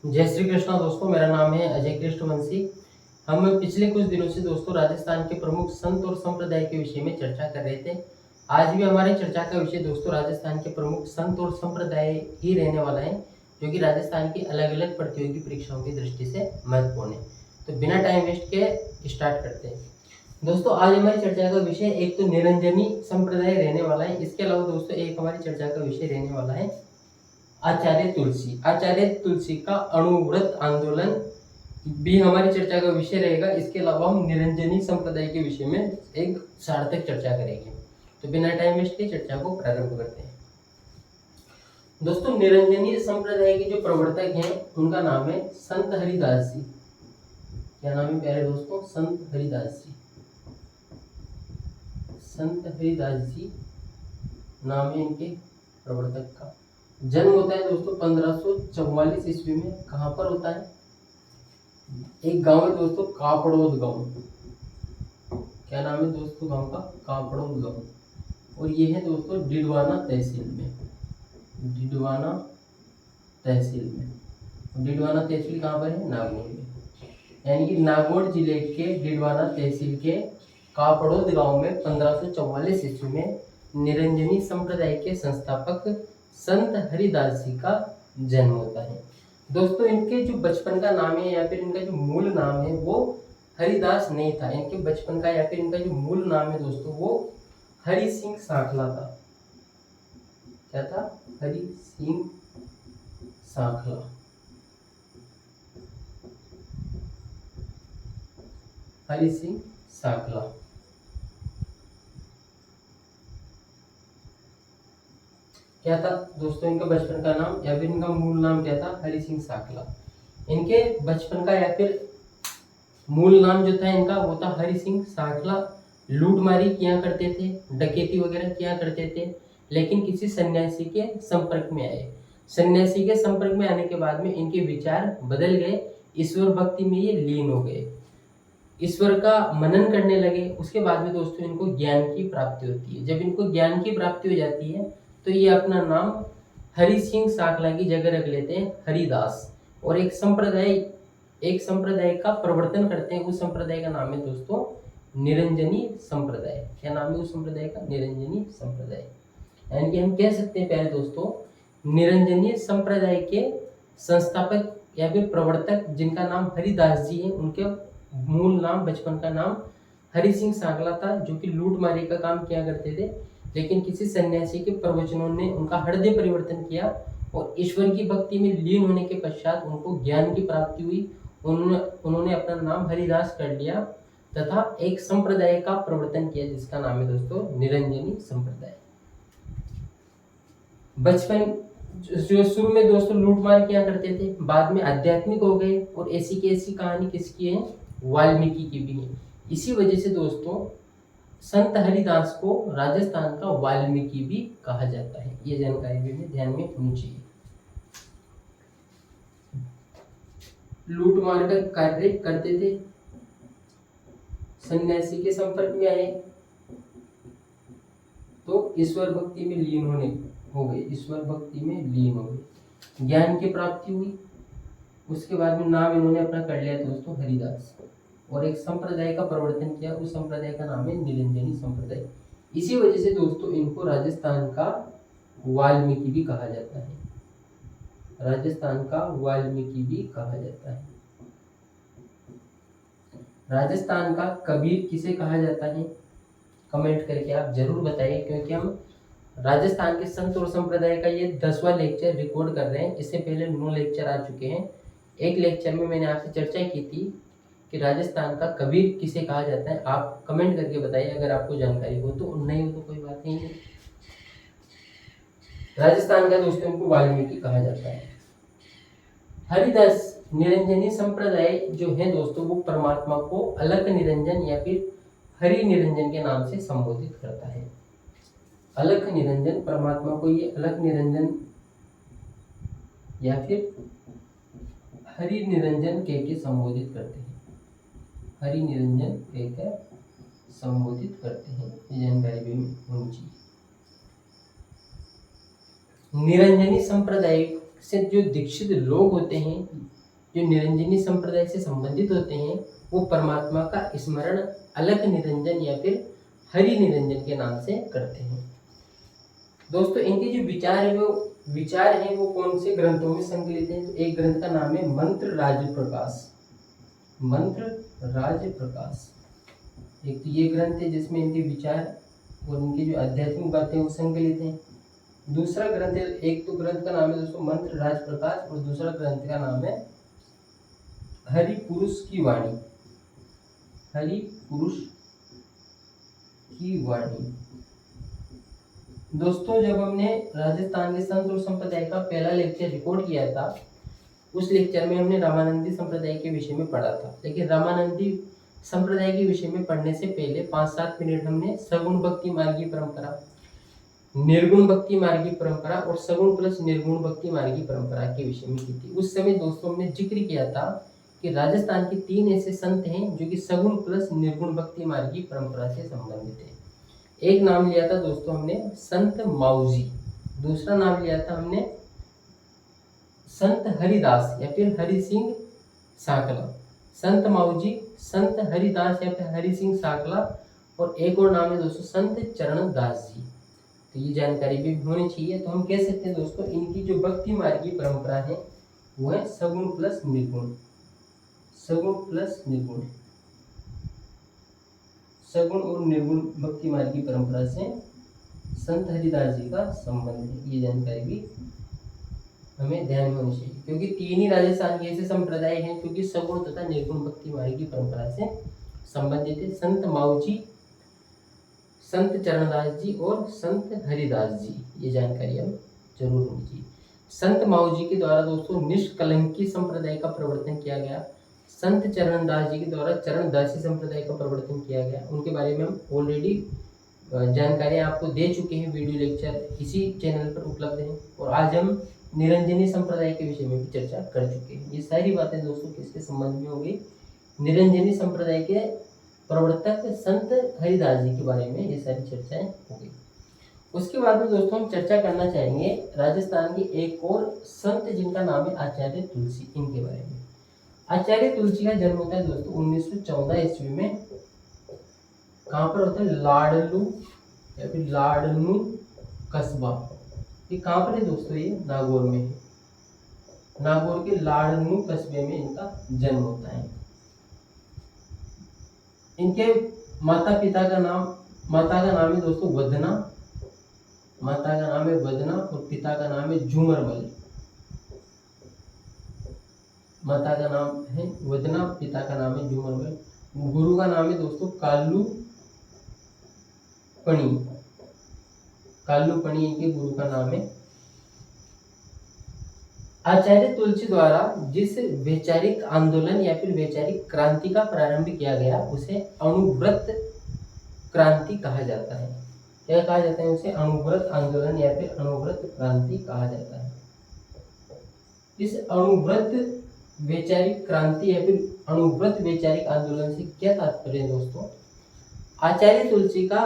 जय श्री कृष्णा दोस्तों, मेरा नाम है अजय कृष्णवंशी। हम पिछले कुछ दिनों से दोस्तों राजस्थान के प्रमुख संत और संप्रदाय के विषय में चर्चा कर रहे थे। आज भी हमारी चर्चा का विषय दोस्तों राजस्थान के प्रमुख संत और संप्रदाय ही रहने वाला है, जो कि राजस्थान की अलग अलग प्रतियोगी परीक्षाओं की दृष्टि से महत्वपूर्ण है। तो बिना टाइम वेस्ट के स्टार्ट करते हैं। दोस्तों आज हमारी चर्चा का विषय एक तो निरंजनी संप्रदाय रहने वाला है। इसके अलावा दोस्तों एक हमारी चर्चा का विषय रहने वाला है आचार्य तुलसी का अणुव्रत आंदोलन भी हमारी चर्चा का विषय रहेगा। इसके अलावा हम निरंजनी संप्रदाय के विषय में एक सार्थक चर्चा करेंगे। तो बिना टाइम वेस्ट के चर्चा को प्रारंभ करते हैं। दोस्तों निरंजनी संप्रदाय के जो प्रवर्तक हैं उनका नाम है संत हरिदास जी। क्या नाम है प्यारे दोस्तों? संत हरिदास जी। संत हरिदास जी नाम है इनके प्रवर्तक का। जन्म होता है दोस्तों 1544 ईस्वी में। कहाँ पर होता है? एक गांव है दोस्तों, कापड़ोद गांव। क्या नाम है दोस्तों गांव का? कापड़ोद गांव। और ये है दोस्तों डिडवाना तहसील में। डिडवाना तहसील में। डिडवाना तहसील कहाँ पर है? नागौर में। यानी कि नागौर जिले के डिडवाना तहसील के कापड़ोद गांव में 1544 ईस्वी में निरंजनी संप्रदाय के संस्थापक संत हरिदास जी का जन्म होता है। दोस्तों इनके जो बचपन का नाम है या फिर इनका जो मूल नाम है वो हरिदास नहीं था। इनके बचपन का या फिर इनका जो मूल नाम है दोस्तों वो हरि सिंह साखला था। क्या था? हरि सिंह साखला। हरि सिंह साखला। क्या था दोस्तों इनका बचपन का नाम या फिर इनका मूल नाम क्या था? हरि सिंह साखला। इनके बचपन का या फिर मूल नाम जो था इनका वो था हरि सिंह साखला। लूटमारी किया करते थे, डकैती वगैरह किया करते थे, लेकिन किसी सन्यासी के संपर्क में आए। सन्यासी के संपर्क में आने के बाद में इनके विचार बदल गए। ईश्वर भक्ति में ये लीन हो गए, ईश्वर का मनन करने लगे। उसके बाद में दोस्तों इनको ज्ञान की प्राप्ति होती है। जब इनको ज्ञान की प्राप्ति हो जाती है तो ये अपना नाम हरि सिंह साखला की जगह रख लेते हैं हरिदास, और एक संप्रदाय का प्रवर्तन करते हैं। उस संप्रदाय का नाम है दोस्तों निरंजनी संप्रदाय। क्या नाम है उस संप्रदाय का? निरंजनी संप्रदाय। यानी कि हम कह सकते हैं प्यारे दोस्तों निरंजनी संप्रदाय के संस्थापक या फिर प्रवर्तक जिनका नाम हरिदास जी है, उनके मूल नाम बचपन का नाम हरि सिंह साखला था, जो कि लूटमारी का काम किया करते थे। लेकिन किसी सन्यासी के प्रवचनों ने उनका हृदय परिवर्तन किया और ईश्वर की भक्ति में लीन होने के पश्चात उनको ज्ञान की प्राप्ति हुई। उन्होंने अपना नाम हरिदास कर लिया तथा एक संप्रदाय का प्रवर्तन किया जिसका नाम है दोस्तों निरंजनी संप्रदाय। बचपन जो शुरू में दोस्तों लूटमार किया करते थे, बाद में आध्यात्मिक हो गए। और ऐसी की ऐसी कहानी किसकी है? वाल्मीकि की भी है। इसी वजह से दोस्तों संत हरिदास को राजस्थान का वाल्मीकि भी कहा जाता है। ये जानकारी भी ध्यान में होनी चाहिए। लूटमार का कार्य करते थे, सन्यासी के संपर्क में आए तो ईश्वर भक्ति में लीन हो गए। ईश्वर भक्ति में लीन हो गए, ज्ञान की प्राप्ति हुई। उसके बाद में नाम इन्होंने अपना कर लिया दोस्तों हरिदास, और एक संप्रदाय का प्रवर्तन किया। उस संप्रदाय का नाम है निरंजनी संप्रदाय। इसी वजह से दोस्तों इनको राजस्थान का वाल्मीकि भी कहा जाता है। राजस्थान का वाल्मीकि भी कहा जाता है। राजस्थान का कबीर किसे कहा जाता है? कमेंट करके आप जरूर बताइए, क्योंकि हम राजस्थान के संत और संप्रदाय का ये 10वां लेक्चर रिकॉर्ड कर रहे हैं। इससे पहले 9 लेक्चर आ चुके हैं। एक लेक्चर में मैंने आपसे चर्चा की थी कि राजस्थान का कबीर किसे कहा जाता है। आप कमेंट करके बताइए अगर आपको जानकारी हो तो, नहीं हो तो कोई बात नहीं है। राजस्थान का दोस्तों इनको वाल्मीकि कहा जाता है। हरिदास निरंजनी संप्रदाय जो है दोस्तों वो परमात्मा को अलख निरंजन या फिर हरि निरंजन के नाम से संबोधित करता है। अलख निरंजन, परमात्मा को ये अलख निरंजन या फिर हरि निरंजन कह के संबोधित करते हैं। हरि निरंजन कह कर संबोधित करते हैं। ये जानकारी भी होनी चाहिए। निरंजनी संप्रदाय से जो दीक्षित लोग होते हैं जो निरंजनी संप्रदाय से संबंधित होते हैं वो परमात्मा का स्मरण अलख निरंजन या फिर हरि निरंजन के नाम से करते हैं। दोस्तों इनके जो विचार हैं वो कौन से ग्रंथों में संकलित हैं? तो एक ग्रंथ का नाम है मंत्र राज प्रकाश। मंत्र राज प्रकाश एक तो ये ग्रंथ है जिसमें इनके विचार और इनकी जो आध्यात्मिक बातें वो संकलित हैं। दूसरा ग्रंथ है, एक तो ग्रंथ का नाम है दोस्तों मंत्र राज प्रकाश और दूसरा ग्रंथ का नाम है हरि पुरुष की वाणी। हरि पुरुष की वाणी। दोस्तों जब हमने राजस्थान के संत और संप्रदाय का पहला लेक्चर रिकॉर्ड किया था उस लेक्चर में हमने रामानंदी संप्रदाय के विषय में पढ़ा था। लेकिन रामानंदी संप्रदाय के विषय में पढ़ने से पहले 5-7 मिनट हमने सगुण भक्ति मार्गी परंपरा, निर्गुण भक्ति मार्गी परंपरा और सगुण प्लस निर्गुण भक्ति मार्गी परंपरा के विषय में की थी। उस समय दोस्तों हमने जिक्र किया था कि राजस्थान के 3 ऐसे संत हैं जो कि सगुण प्लस निर्गुण भक्ति मार्गी परंपरा से संबंधित है। एक नाम लिया था दोस्तों हमने संत माऊजी, दूसरा नाम लिया था हमने संत हरिदास या फिर हरि सिंह साकला। संत माऊजी, संत हरिदास या फिर हरि सिंह साकला और एक और नाम है दोस्तों संत चरण दास जी। तो ये जानकारी भी होनी चाहिए। तो हम कह सकते हैं दोस्तों इनकी जो भक्ति मार्गी परंपरा है वो है सगुण प्लस निर्गुण। सगुण प्लस निर्गुण, सगुण और निर्गुण भक्ति मार्गी परंपरा से संत हरिदास जी का संबंध है। ये जानकारी भी हमें ध्यान में होनी चाहिए क्योंकि 3 ही राजस्थान के ऐसे संप्रदाय हैं क्योंकि सगुण तथा निर्गुण भक्ति मार्गी परंपरा से संबंधित है। संत माऊजी, संत चरणदास जी और संत हरिदास जी। ये जानकारी हम जरूर होनी चाहिए। संत माऊजी के द्वारा दोस्तों निष्कलंकी संप्रदाय का प्रवर्तन किया गया। संत चरणदास जी के द्वारा चरणदासी संप्रदाय का प्रवर्तन किया गया। उनके बारे में हम ऑलरेडी जानकारी आपको दे चुके हैं, वीडियो लेक्चर इसी चैनल पर उपलब्ध है। और आज हम निरंजनी संप्रदाय के विषय में भी चर्चा कर चुके हैं। ये सारी बातें दोस्तों किसके संबंध में होगी? निरंजनी संप्रदाय के प्रवर्तक संत हरिदास जी के बारे में ये सारी चर्चाएं होगी। उसके बाद में दोस्तों हम चर्चा करना चाहेंगे राजस्थान के एक और संत जिनका नाम है आचार्य तुलसी, इनके बारे में। आचार्य तुलसी का जन्म होता है दोस्तों 1914 ईस्वी में। कहाँ पर होता है? लाडलू या फिर लाडनू कस्बा। ये कहाँ पर है दोस्तों? ये नागौर में है। नागौर के लाडनू कस्बे में इनका जन्म होता है। इनके माता का नाम है दोस्तों वदना। माता का नाम है वदना और पिता का नाम है झूमरमल। माता का नाम है वदना, पिता का नाम है झूमरमल। गुरु का नाम है दोस्तों कालू पणी। कालू पणी इनके गुरु का नाम है। आचार्य तुलसी द्वारा जिस वैचारिक आंदोलन या फिर वैचारिक क्रांति का प्रारंभ किया गया उसे अणुव्रत क्रांति कहा जाता है। क्या कहा जाता है उसे? अणुव्रत आंदोलन या फिर अणुव्रत क्रांति कहा जाता है। इस अणुव्रत वैचारिक क्रांति या फिर अणुव्रत वैचारिक आंदोलन से क्या तात्पर्य है दोस्तों? आचार्य तुलसी का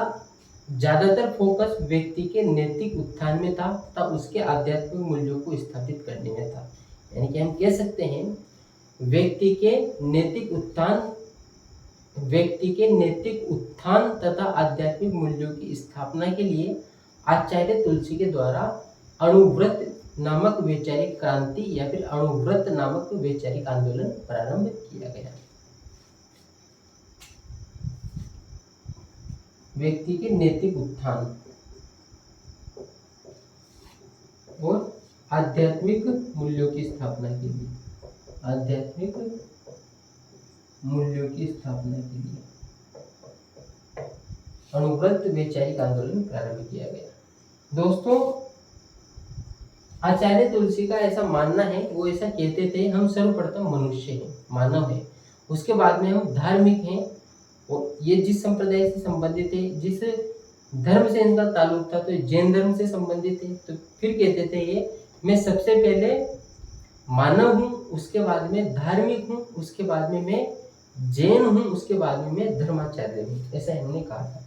ज्यादातर फोकस व्यक्ति के नैतिक उत्थान में था तथा उसके आध्यात्मिक मूल्यों को स्थापित करने में था। यानी कि हम कह सकते हैं व्यक्ति के नैतिक उत्थान तथा आध्यात्मिक मूल्यों की स्थापना के लिए आचार्य तुलसी के द्वारा अणुव्रत नामक वैचारिक क्रांति या फिर अणुव्रत नामक वैचारिक आंदोलन प्रारंभ किया गया। व्यक्ति के नैतिक उत्थान और आध्यात्मिक मूल्यों की स्थापना के लिए, आध्यात्मिक मूल्यों की स्थापना के लिए अणुव्रत वैचारिक आंदोलन प्रारंभ किया गया। दोस्तों आचार्य तुलसी का ऐसा मानना है, वो ऐसा कहते थे हम सर्वप्रथम मनुष्य हैं, मानव है, उसके बाद में हम धार्मिक हैं और ये जिस संप्रदाय से संबंधित है, जिस धर्म से इनका ताल्लुक था तो जैन धर्म से संबंधित है। तो फिर कहते थे ये मैं सबसे पहले मानव हूँ, उसके बाद में धार्मिक हूँ, उसके बाद में मैं जैन हूँ, उसके बाद में मैं धर्माचार्य हूँ, ऐसा इन्होंने कहा था।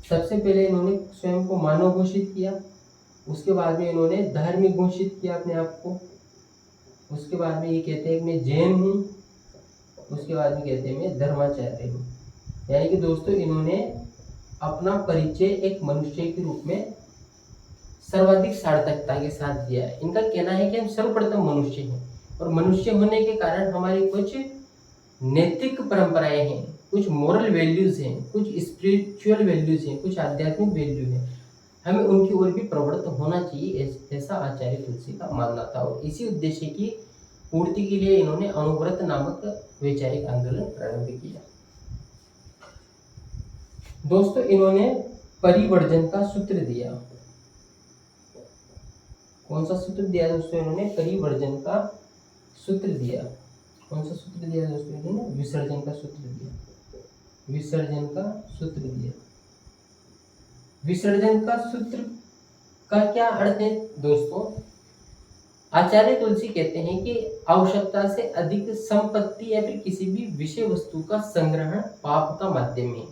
सबसे पहले इन्होंने स्वयं को मानव घोषित किया, उसके बाद में इन्होंने धार्मिक घोषित किया अपने आप को, उसके बाद में ये कहते हैं कि मैं जैन हूँ, उसके बाद में कहते हैं मैं धर्माचार्य हूँ। यानी कि दोस्तों इन्होंने अपना परिचय एक मनुष्य के रूप में सर्वाधिक सार्थकता के साथ दिया है। इनका कहना है कि हम सर्वप्रथम मनुष्य हैं और मनुष्य होने के कारण हमारी कुछ नैतिक परंपराएं हैं, कुछ मोरल वैल्यूज हैं, कुछ स्पिरिचुअल वैल्यूज हैं, कुछ आध्यात्मिक वैल्यू हैं, हमें उनकी ओर भी प्रवृत्त होना चाहिए, ऐसा आचार्य तुलसी का मानना था। और इसी उद्देश्य की पूर्ति के लिए इन्होंने अनुव्रत नामक वैचारिक आंदोलन प्रारंभ किया। दोस्तों इन्होंने परिवर्जन का सूत्र दिया। कौन सा सूत्र दिया दोस्तों? इन्होंने परिवर्जन का सूत्र दिया। कौन सा सूत्र दिया दोस्तों? इन्होंने विसर्जन का सूत्र दिया। विसर्जन का सूत्र दिया। विसर्जन का सूत्र का क्या अर्थ है दोस्तों? आचार्य तुलसी कहते हैं कि आवश्यकता से अधिक संपत्ति या फिर किसी भी विषय वस्तु का संग्रहण पाप का माध्यम है।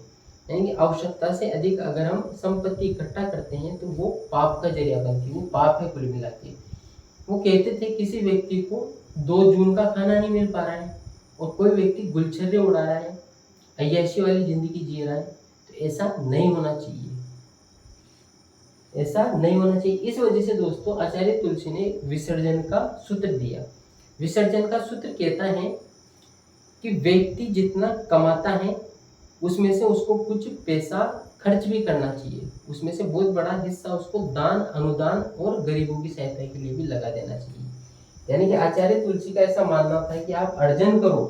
यानी कि आवश्यकता से अधिक अगर हम संपत्ति इकट्ठा करते हैं तो वो पाप का जरिया बनती है, वो पाप है कुल मिला के। वो कहते थे किसी व्यक्ति को 2 जून का खाना नहीं मिल पा रहा है और कोई व्यक्ति गुलछर्रे उड़ा रहा है, अय्याशी वाली जिंदगी जी रहा है, तो ऐसा नहीं होना चाहिए, ऐसा नहीं होना चाहिए। इस वजह से दोस्तों आचार्य तुलसी ने विसर्जन का सूत्र दिया। विसर्जन का सूत्र कहता है कि व्यक्ति जितना कमाता है उसमें से उसको कुछ पैसा खर्च भी करना चाहिए, उसमें से बहुत बड़ा हिस्सा उसको दान, अनुदान और गरीबों की सहायता के लिए भी लगा देना चाहिए। यानी कि आचार्य तुलसी का ऐसा मानना था कि आप अर्जन करो,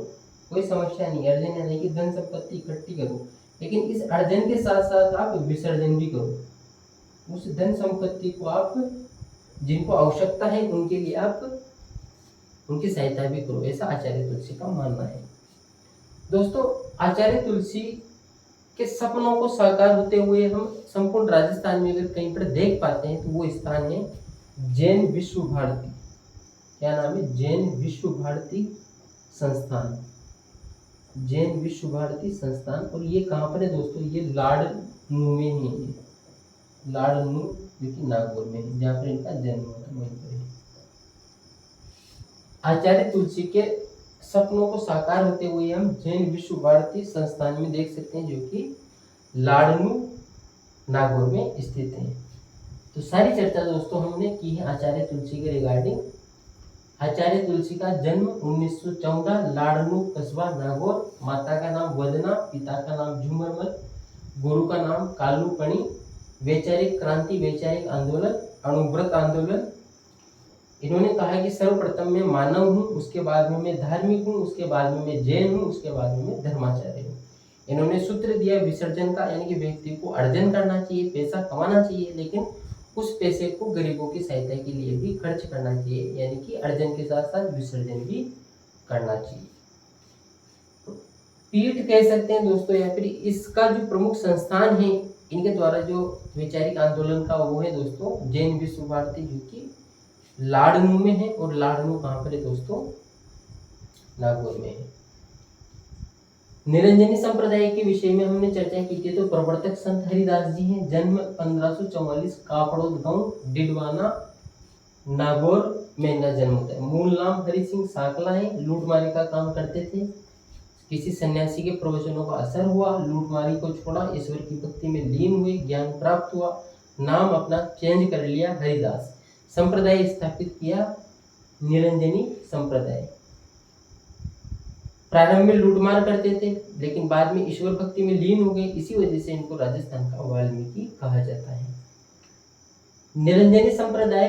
कोई समस्या नहीं, अर्जन यानी कि धन संपत्ति इकट्ठी करो, लेकिन इस अर्जन के साथ साथ आप विसर्जन भी करो। उस धन संपत्ति को आप जिनको आवश्यकता है उनके लिए आप उनकी सहायता भी करो, ऐसा आचार्य तुलसी का मानना है। दोस्तों आचार्य तुलसी के सपनों को साकार होते हुए हम संपूर्ण राजस्थान में अगर कहीं पर देख पाते हैं तो वो स्थान है जैन विश्व भारती। क्या नाम है? जैन विश्व भारती संस्थान। जैन विश्व भारती संस्थान। और ये कहाँ पर है दोस्तों? ये लाडनू में है, लाडनू जो कि नागौर में है, जहाँ पर इनका जन्म हुआ था वहीं पर है। आचार्य तुलसी के सपनों को साकार होते हुए हम जैन विश्व भारती संस्थान में देख सकते हैं, जो कि लाडनू नागौर में स्थित है। तो सारी चर्चा दोस्तों हमने की है आचार्य तुलसी के रिगार्डिंग। आचार्य तुलसी का जन्म 1914 लाडनू कस्बा नागौर, माता का नाम वदना, पिता का नाम झूमरमल, गुरु का नाम कालूपणी, वैचारिक क्रांति, वैचारिक आंदोलन, अनुव्रत आंदोलन। इन्होंने कहा कि सर्वप्रथम मैं मानव हूँ, उसके बाद में मैं धार्मिक हूँ, उसके बाद में मैं जैन हूँ, उसके बाद में मैं धर्माचार्य हूँ। इन्होंने सूत्र दिया विसर्जन का, यानी कि व्यक्ति को अर्जन करना चाहिए, पैसा कमाना चाहिए, लेकिन उस पैसे को गरीबों की सहायता के लिए भी खर्च करना चाहिए, यानी कि अर्जन के साथ साथ विसर्जन भी करना चाहिए। पीठ कह सकते हैं दोस्तों, या फिर इसका जो प्रमुख संस्थान है इनके द्वारा जो वैचारिक आंदोलन का, वो है दोस्तों जैन विश्व भारती, जो कि लाडनू में है। और लाडनू कहाँ पर है दोस्तों? नागौर में है। निरंजनी संप्रदाय के विषय में हमने चर्चा की थी। तो प्रवर्तक संत हरिदास जी हैं। जन्म 1544, कापड़ोद गांव डिडवाना नागौर में इनका जन्म होता है। मूल नाम हरि सिंह साकला है। लूटमारी का काम करते थे। किसी सन्यासी के प्रवचनों का असर हुआ, लूटमारी को छोड़ा, ईश्वर की भक्ति में लीन हुए, ज्ञान प्राप्त हुआ, नाम अपना चेंज कर लिया हरिदास। संप्रदाय स्थापित किया निरंजनी संप्रदाय। प्रारंभ में लूटमार करते थे, लेकिन बाद में ईश्वर भक्ति में लीन हो गए। इसी वजह से इनको राजस्थान का वाल्मीकि कहा जाता है। निरंजनी संप्रदाय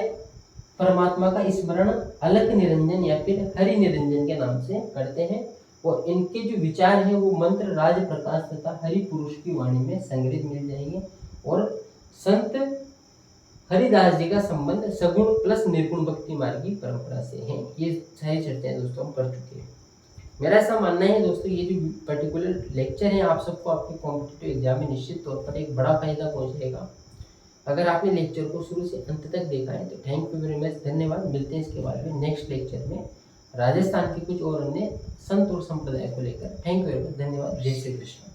परमात्मा का स्मरण अलग निरंजन या फिर हरि निरंजन के नाम से करते हैं। और इनके जो विचार हैं वो मंत्र, राज प्रकाश तथा हरि पुरुष की वाणी में संग्रहित मिल जाएंगे। और संत हरिदास जी का संबंध सगुण प्लस निर्गुण भक्ति मार्ग की परंपरा से है। ये सारी चर्चाएं दोस्तों हम कर चुके हैं। मेरा ऐसा मानना है दोस्तों, ये जो पर्टिकुलर लेक्चर है आप सबको आपके कॉम्पिटिटिव एग्जाम में निश्चित तौर पर एक बड़ा फायदा पहुंचेगा। अगर आपने लेक्चर को शुरू से अंत तक देखा है तो थैंक यू वेरी मच, धन्यवाद। मिलते हैं इसके बाद में नेक्स्ट लेक्चर में राजस्थान के कुछ और अन्य संत और संप्रदाय को लेकर। थैंक यू वेरी मच, धन्यवाद। जय श्री कृष्ण।